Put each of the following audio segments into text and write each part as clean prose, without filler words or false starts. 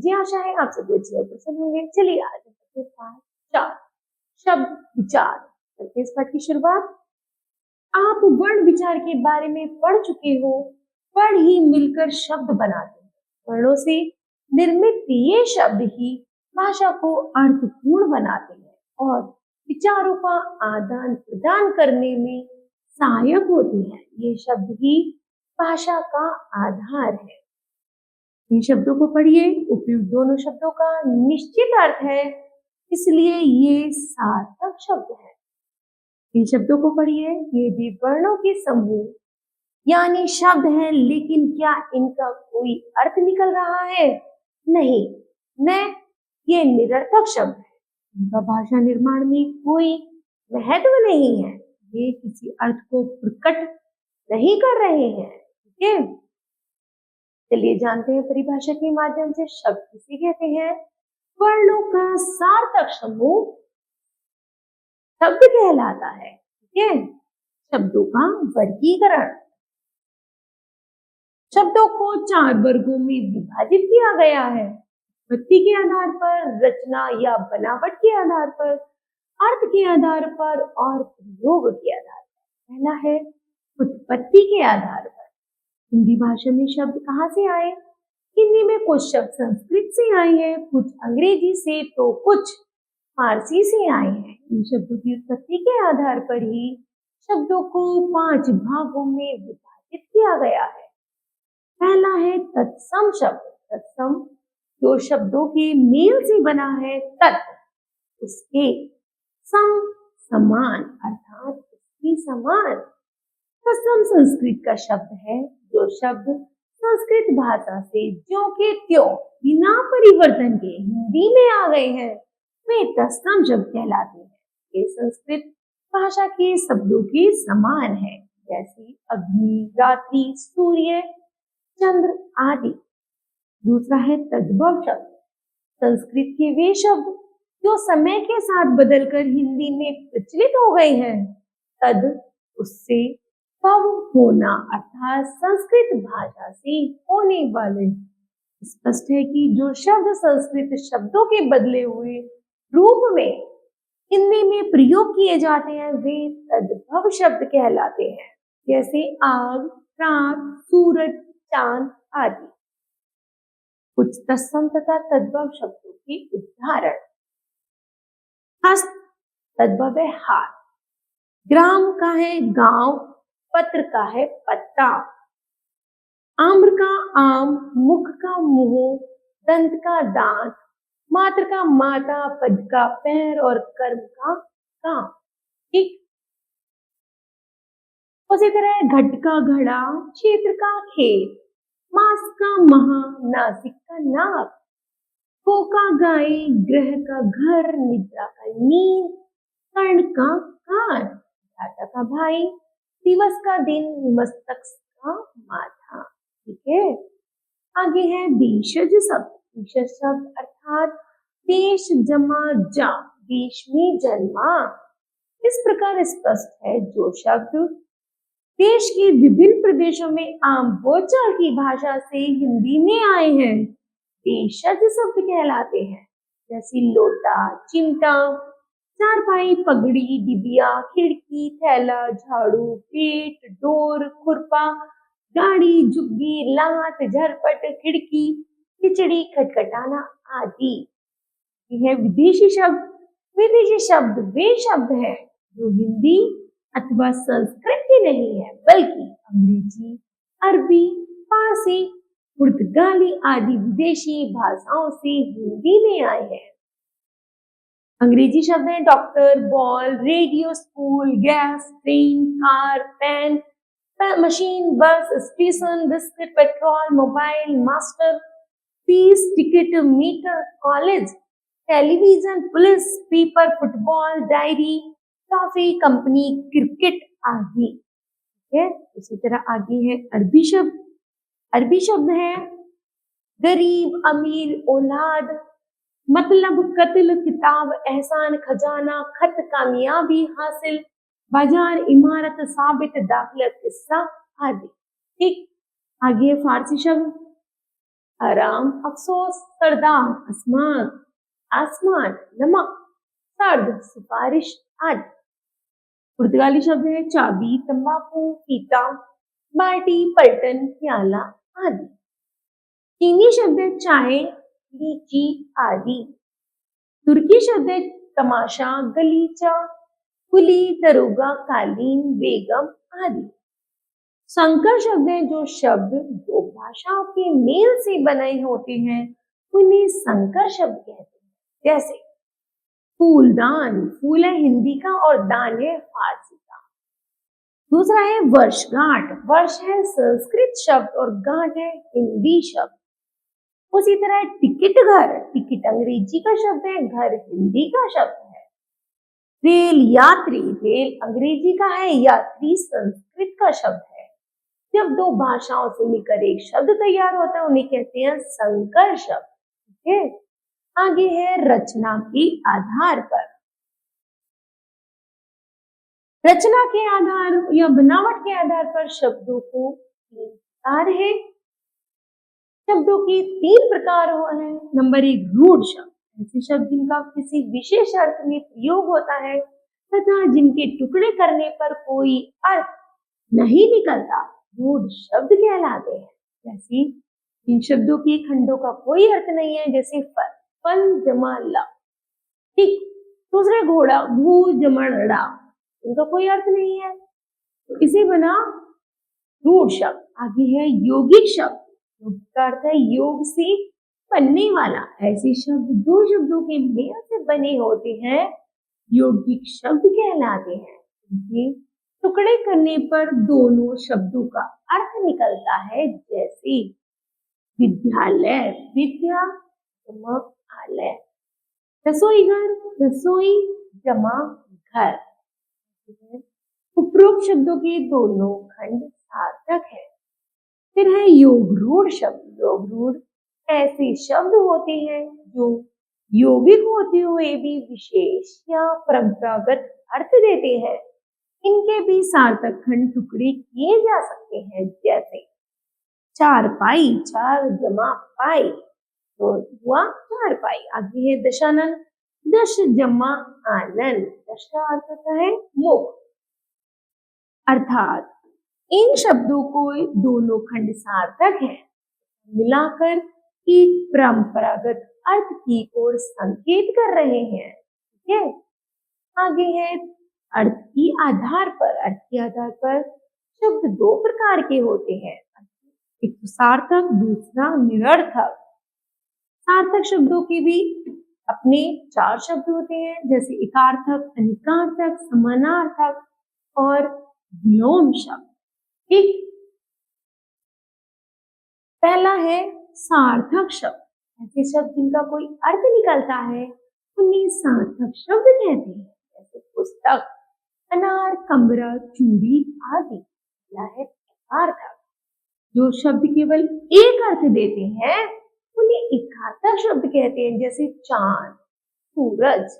मुझे आशा है आप सभी अच्छे और प्रसन्न होंगे। चलिए आज हम करते हैं पाठ 4 शब्द विचार। करते हैं इस पाठ की शुरुआत। आप वर्ण विचार के बारे में पढ़ चुके हो। पढ़ ही मिलकर शब्द बनाते हैं। वर्णों से निर्मित ये शब्द ही भाषा को अर्थपूर्ण बनाते हैं और विचारों का आदान प्रदान करने में सहायक होते हैं। ये शब्द ही भाषा का आधार है। इन शब्दों को पढ़िए। उपयुक्त दोनों शब्दों का निश्चित अर्थ है, इसलिए ये सार्थक शब्द है। इन शब्दों को पढ़िए। ये भी वर्णों के समूह यानी शब्द हैं, लेकिन क्या इनका कोई अर्थ निकल रहा है? नहीं, न ये निरर्थक शब्द है। इनका भाषा निर्माण में कोई महत्व नहीं है। ये किसी अर्थ को प्रकट नहीं कर रहे हैं। ठीक है, चलिए जानते हैं परिभाषा के माध्यम से शब्द किसे कहते हैं। वर्णों का सार्थक समूह शब्द कहलाता है। ठीक है, शब्दों का वर्गीकरण। शब्दों को 4 वर्गों में विभाजित किया गया है। उत्पत्ति के आधार पर, रचना या बनावट के आधार पर, अर्थ के आधार पर और प्रयोग के आधार पर। पहला है उत्पत्ति के आधार पर। हिंदी भाषा में शब्द कहाँ से आए? हिंदी में कुछ शब्द संस्कृत से आए हैं, कुछ अंग्रेजी से, तो कुछ फारसी से आए हैं। इन शब्दों की उत्पत्ति के आधार पर ही शब्दों को 5 भागों में विभाजित किया गया है। पहला है तत्सम शब्द। तत्सम जो शब्दों के मेल से बना है, तत् उसके सम समान अर्थात उसकी समान। तत्सम संस्कृत का शब्द है। जो शब्द संस्कृत भाषा से ज्यों के त्यों बिना परिवर्तन के हिंदी में आ गए हैं, वे तत्सम शब्द कहलाते हैं। ये संस्कृत भाषा के शब्दों के समान है, जैसे अग्नि, रात्रि, सूर्य, चंद्र आदि। दूसरा है तद्भव शब्द। संस्कृत के वे शब्द जो समय के साथ बदलकर हिंदी में प्रचलित हो गए हैं। तद उससे भव होना अर्थात संस्कृत भाषा से होने वाले। स्पष्ट है कि जो शब्द संस्कृत शब्दों के बदले हुए रूप में हिंदी में प्रयोग किए जाते हैं, वे तद्भव शब्द कहलाते हैं, जैसे आग, रात, सूरज, चांद आदि। कुछ तत्सम तथा तद्भव शब्दों के उदाहरण। हस्त तद्भव है हाथ। ग्राम का है गांव, पत्र का है पत्ता। आम्र का आम, मुख का मुंह, दंत का दांत, मात्र का माता, पद का पैर और कर्म का काम। ठीक, उसी तरह घट का घड़ा, क्षेत्र का खेत, मास का महा, नासिक का नाक, गो का गाय, ग्रह का घर, निद्रा का नींद, कर्ण का कान, भ्राता का भाई, दिवस का दिन, मस्तक का माथा। ठीक है, आगे है देशज शब्द। देशज शब्द अर्थात देश जमा जा, देश में जन्मा। इस प्रकार स्पष्ट है जो शब्द देश के विभिन्न प्रदेशों में आम बोलचाल की भाषा से हिंदी में आए हैं, देशज शब्द कहलाते हैं। जैसे लोटा, चिमटा, चारपाई, पगड़ी, डिबिया, खिड़की, थैला, झाड़ू, पेट, डोर, खुरपा, गाड़ी, झुग्गी, लात, झरपट, खिड़की, खिचड़ी, खटखटाना आदि। यह विदेशी शब्द। विदेशी शब्द वे शब्द हैं जो हिंदी अथवा संस्कृत के नहीं है, बल्कि अंग्रेजी, अरबी, फारसी, पुर्तगाली आदि विदेशी भाषाओं से हिंदी में आए हैं। अंग्रेजी शब्द है doctor, ball, radio, school, gas, train, car, pen, machine, bus, station, biscuit, petrol, mobile, master, fees, ticket, meter, college, television, police, paper, football, diary, toffee, company, cricket आदि। ठीक है, इसी तरह आगे है अरबी शब्द। अरबी शब्द है गरीब, अमीर, औलाद, मतलब, कत्ल, किताब, एहसान, खजाना, खत, कामयाबी हासिल, बाजार, इमारत, साबित, दाखिला, किस्सा आदि। ठीक, आगे फारसी शब्द। आराम, अफसोस, सरदार, आसमान, आसमान, नमक, सर्द, सिफारिश आदि। पुर्तगाली शब्द है चाबी, तंबाकू, फीता, बाल्टी, पलटन, प्याला आदि। चीनी शब्द है चाय, लीची आदि। तुर्की शब्द है तमाशा, गलीचा, कुली, दरोगा, कालीन, बेगम आदि। संकर शब्द है जो शब्द दो भाषाओं के मेल से बने होते हैं उन्हें संकर शब्द कहते हैं। जैसे फूलदान, फूल है हिंदी का और दान है फारसी का। दूसरा है वर्षगांठ, वर्ष है संस्कृत शब्द और गांठ है हिंदी शब्द। उसी तरह टिकट घर, टिकट अंग्रेजी का शब्द है, घर हिंदी का शब्द है। रेल यात्री, रेल अंग्रेजी का है, यात्री संस्कृत का शब्द है। जब दो भाषाओं से मिलकर एक शब्द तैयार होता है उन्हें कहते हैं संकर शब्द। ठीक है, आगे है रचना के आधार पर। रचना के आधार या बनावट के आधार पर शब्दों को तीन प्रकार है। शब्दों के तीन प्रकार है। नंबर 1 रूढ़ शब्द, ऐसे शब्द जिनका किसी विशेष अर्थ में प्रयोग होता है तथा जिनके टुकड़े करने पर कोई अर्थ नहीं निकलता, रूढ़ शब्द कहलाते हैं। जैसे इन शब्दों के खंडों का कोई अर्थ नहीं है, जैसे फल, फल जमा ला। ठीक, दूसरे घोड़ा, भू जमा ड़ा, इनका कोई अर्थ नहीं है, तो इसे बना रूढ़ शब्द। आगे है यौगिक शब्द, का अर्थ है योग से बनने वाला। ऐसे शब्द दो शब्दों के मेल से बने होते हैं, यौगिक शब्द कहलाते हैं। इनके टुकड़े करने पर दोनों शब्दों का अर्थ निकलता है। जैसे विद्यालय, विद्या जमा आलय, रसोई घर, रसोई जमा घर। उपरोक्त शब्दों के दोनों खंड सार्थक है। फिर है योग रूढ़ शब्द। योग रूढ़ ऐसे शब्द होते हैं जो यौगिक होते हुए भी विशेष या परंपरागत अर्थ देते हैं। इनके भी सार्थक खंड टुकड़े किए जा सकते हैं। जैसे चारपाई, चार जमा पाई तो हुआ चारपाई। आगे है दशानन, दश जमा आनंद, दश का अर्थ होता है मुख। अर्थात इन शब्दों को दोनों खंड सार्थक है, मिलाकर एक परंपरागत अर्थ की ओर संकेत कर रहे हैं। ठीक है, आगे है अर्थ के आधार पर। अर्थ के आधार पर शब्द दो प्रकार के होते हैं, एक तो सार्थक, दूसरा निरर्थक। सार्थक शब्दों के भी अपने 4 शब्द होते हैं, जैसे एकार्थक, अनेकार्थक, समानार्थक और विलोम शब्द। ठीक, पहला है सार्थक शब्द। ऐसे शब्द जिनका कोई अर्थ निकलता है उन्हें सार्थक शब्द कहते हैं। जैसे पुस्तक, अनार, कमरा, चूड़ी आदि। पहला है सार्थक, जो शब्द केवल एक अर्थ देते हैं उन्हें एकार्थक शब्द कहते हैं। जैसे चांद, सूरज।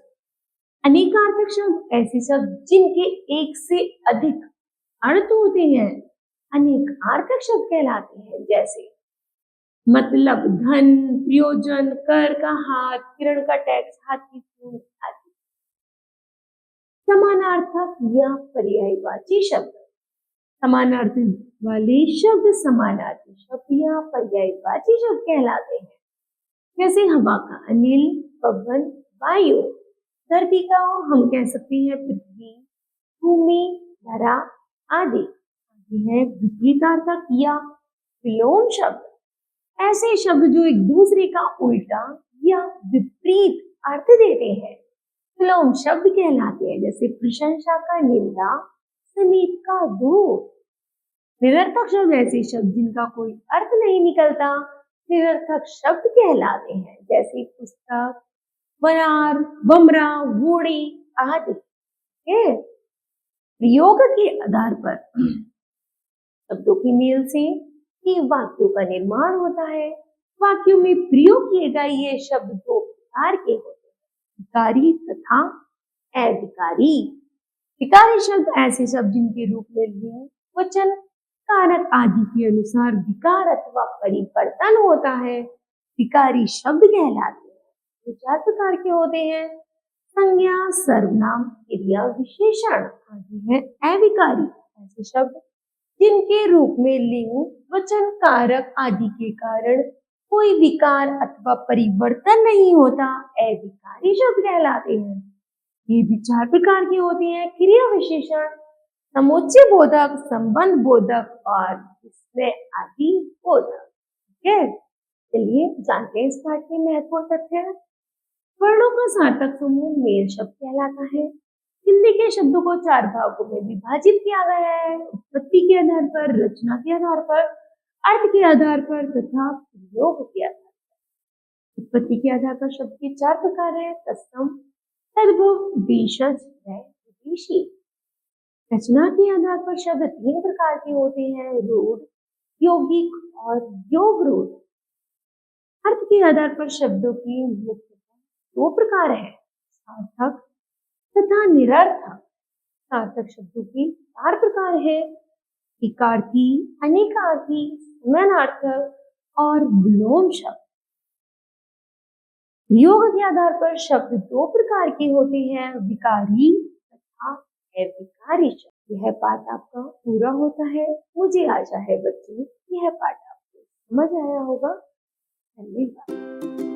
अनेकार्थक शब्द ऐसे शब्द जिनके एक से अधिक अर्थ होते हैं, अनेकार्थक शब्द कहलाते हैं। जैसे मतलब, धन, प्रयोजन, कर का हाथ, किरण का टैक्स, हाथ की सूंड आदि। समानार्थक या पर्यायवाची शब्द, समानार्थी वाले शब्द समानार्थी शब्द या पर्यायवाची शब्द कहलाते हैं। जैसे हवा का अनिल, पवन, वायु। धरती का हम कह सकते हैं पृथ्वी, भूमि, धरा आदि। है विपरीतार्थक या विलोम शब्द, ऐसे शब्द जो एक दूसरे का उल्टा या विपरीत अर्थ देते हैं, विलोम शब्द कहलाते हैं। जैसे प्रशंसा का निंदा, समीप का दूर। निरर्थक शब्द ऐसे शब्द जिनका कोई अर्थ नहीं निकलता, निरर्थक शब्द कहलाते हैं। जैसे पुस्तक, वनार, बमरा, वोड़ी आदि। प्रयोग के आधार पर शब्दों की मेल से ही वाक्यों का निर्माण होता है। वाक्यों में प्रयोग किए गए ये शब्द दो प्रकार के होते हैं, विकारी तथा अविकारी। विकारी शब्द ऐसे शब्द जिनके रूप में लिंग, वचन, कारक आदि के अनुसार विकार अथवा परिवर्तन होता है, विकारी शब्द कहलाते हैं। ये 4 प्रकार के होते हैं। संज्ञा, सर्वनाम, क्रिया, विशेषण आदि है अविकारी ऐसे शब्द जिनके रूप में लिंग, वचन, कारक आदि के कारण कोई विकार अथवा परिवर्तन नहीं होता, अविकारी शब्द कहलाते हैं। ये भी 4 प्रकार के होते हैं। क्रिया विशेषण, समुच्चय बोधक, संबंध बोधक और विस्मय आदि बोधक। ठीक है, चलिए जानते हैं इस पाठ के महत्वपूर्ण तथ्य। वर्णों का सार्थक समूह मेल शब्द कहलाता है। हिंदी के शब्दों को 4 भागों में विभाजित किया गया है, उत्पत्ति के आधार पर, रचना के आधार पर, अर्थ के आधार पर तथा प्रयोग के आधार पर। उत्पत्ति के आधार पर शब्द के 4 प्रकार है, तत्सम, तद्भव, भेषज व विदेशी। रचना के आधार पर शब्द 3 प्रकार के होते हैं, रूढ़, यौगिक और योग रूढ़। अर्थ के आधार पर शब्दों की मुख्यतः 2 प्रकार है, सार्थक तथा निरर्थक। सार्थक शब्दों की 4 प्रकार है, एकार्थी, अनेकार्थी, समानार्थक और विलोम शब्द। प्रयोग के आधार पर शब्द 2 प्रकार के होते हैं, विकारी तथा अविकारी शब्द। यह पाठ आपका पूरा होता है। मुझे आशा है बच्चों यह पाठ आपको समझ आया होगा। धन्यवाद।